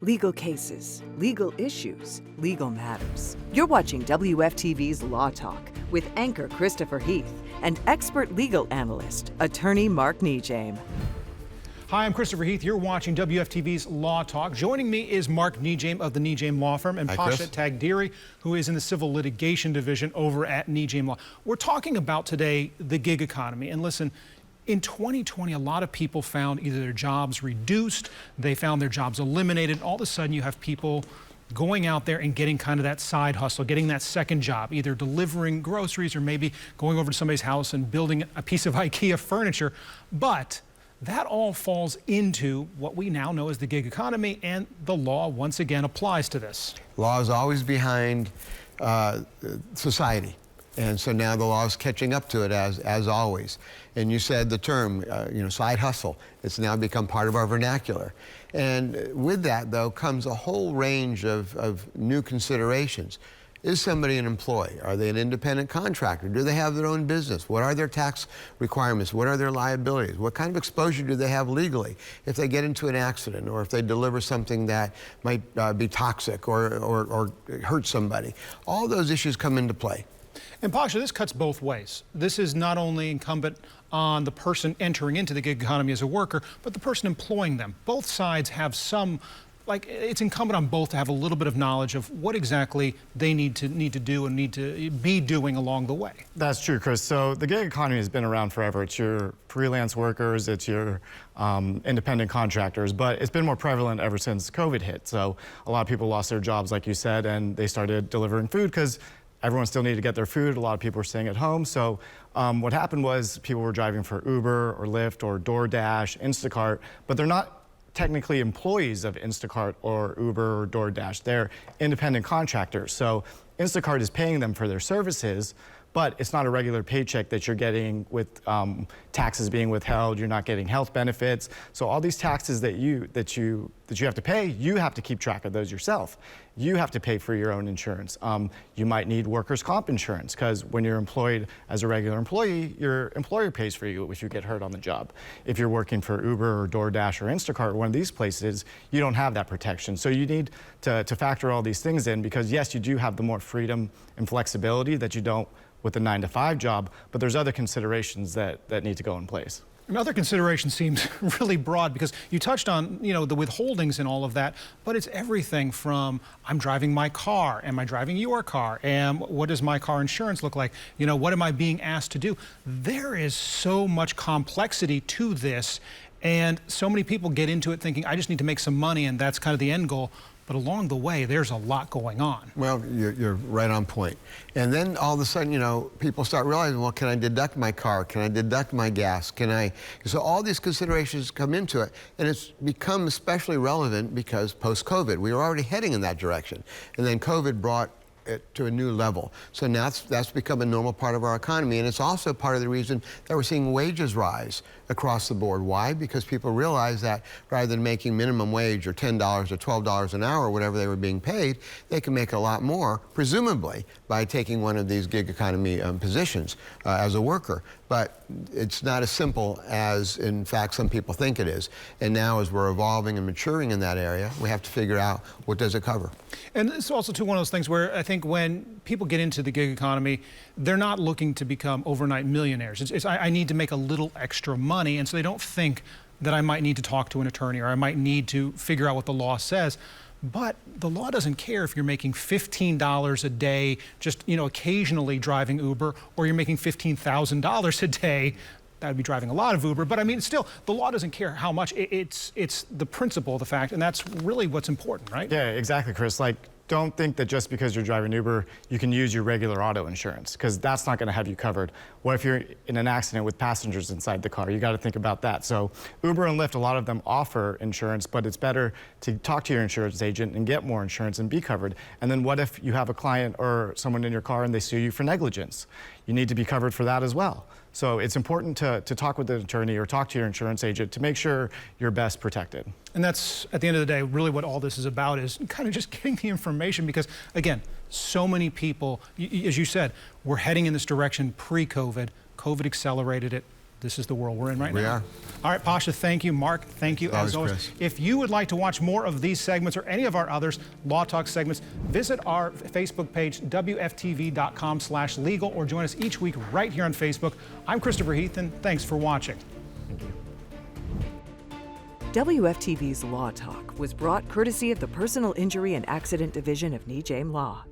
Legal cases, legal issues, legal matters. You're watching WFTV's Law Talk with anchor Christopher Heath and expert legal analyst, attorney Mark NeJame. Hi, I'm Christopher Heath. You're watching WFTV's Law Talk. Joining me is Mark NeJame of the NeJame Law Firm and Pasha Tagdiri, who is in the Civil Litigation Division over at NeJame Law. We're talking about today the gig economy. And listen, in 2020, a lot of people found either their jobs reduced, they found their jobs eliminated. All of a sudden, you have people going out there and getting kind of that side hustle, getting that second job, either delivering groceries or maybe going over to somebody's house and building a piece of IKEA furniture. But that all falls into what we now know as the gig economy, and the law once again applies to this. Law is always behind society. And so now the law is catching up to it as always. And you said the term, side hustle. It's now become part of our vernacular. And with that, though, comes a whole range of new considerations. Is somebody an employee? Are they an independent contractor? Do they have their own business? What are their tax requirements? What are their liabilities? What kind of exposure do they have legally if they get into an accident or if they deliver something that might be toxic or hurt somebody? All those issues come into play. And Pasha, this cuts both ways. This is not only incumbent on the person entering into the gig economy as a worker, but the person employing them. Both sides have some, it's incumbent on both to have a little bit of knowledge of what exactly they need to do and need to be doing along the way. That's true, Chris. So the gig economy has been around forever. It's your freelance workers, it's your independent contractors, but it's been more prevalent ever since COVID hit. So a lot of people lost their jobs, like you said, and they started delivering food because everyone still needed to get their food. A lot of people were staying at home. So what happened was people were driving for Uber or Lyft or DoorDash, Instacart, but they're not technically employees of Instacart or Uber or DoorDash. They're independent contractors. So Instacart is paying them for their services, but it's not a regular paycheck that you're getting with taxes being withheld. You're not getting health benefits. So all these taxes that you have to pay, you have to keep track of those yourself. You have to pay for your own insurance. You might need workers' comp insurance because when you're employed as a regular employee, your employer pays for you if you get hurt on the job. If you're working for Uber or DoorDash or Instacart, one of these places, you don't have that protection. So you need to factor all these things in because yes, you do have the more freedom and flexibility that you don't with a 9-to-5 job, but there's other considerations that need to go in place. Another consideration seems really broad because you touched on, the withholdings and all of that, but it's everything from I'm driving my car, am I driving your car, and what does my car insurance look like? What am I being asked to do? There is so much complexity to this, and so many people get into it thinking I just need to make some money and that's kind of the end goal. But along the way, there's a lot going on. Well, you're right on point. And then all of a sudden, people start realizing, well, can I deduct my car? Can I deduct my gas? So all these considerations come into it. And it's become especially relevant because post-COVID, we were already heading in that direction. And then COVID brought it to a new level. So now that's become a normal part of our economy. And it's also part of the reason that we're seeing wages rise across the board. Why? Because people realize that rather than making minimum wage or $10 or $12 an hour or whatever they were being paid, they can make a lot more, presumably, by taking one of these gig economy positions as a worker. But it's not as simple as, in fact, some people think it is. And now as we're evolving and maturing in that area, we have to figure out what does it cover. And it's also, too, one of those things where I think when people get into the gig economy, they're not looking to become overnight millionaires. I need to make a little extra money, and so they don't think that I might need to talk to an attorney or I might need to figure out what the law says. But the law doesn't care if you're making $15 a day, just occasionally driving Uber, or you're making $15,000 a day. That would be driving a lot of Uber, but I mean, still, the law doesn't care how much. It's the principle, the fact, and that's really what's important, right? Yeah, exactly, Chris. Don't think that just because you're driving Uber, you can use your regular auto insurance, because that's not going to have you covered. What if you're in an accident with passengers inside the car? You got to think about that. So Uber and Lyft, a lot of them offer insurance, but it's better to talk to your insurance agent and get more insurance and be covered. And then what if you have a client or someone in your car and they sue you for negligence? You need to be covered for that as well. So it's important to talk with an attorney or talk to your insurance agent to make sure you're best protected. And that's, at the end of the day, really what all this is about, is kind of just getting the information, because, again, so many people, as you said, we're heading in this direction pre-COVID. COVID accelerated it. this is the world we're in right now. We are. All right, Pasha, thank you. Mark, thank you as always. Chris. If you would like to watch more of these segments or any of our others, Law Talk segments, visit our Facebook page, WFTV.com/legal, or join us each week right here on Facebook. I'm Christopher Heath, and thanks for watching. WFTV's Law Talk was brought courtesy of the Personal Injury and Accident Division of NeJame Law.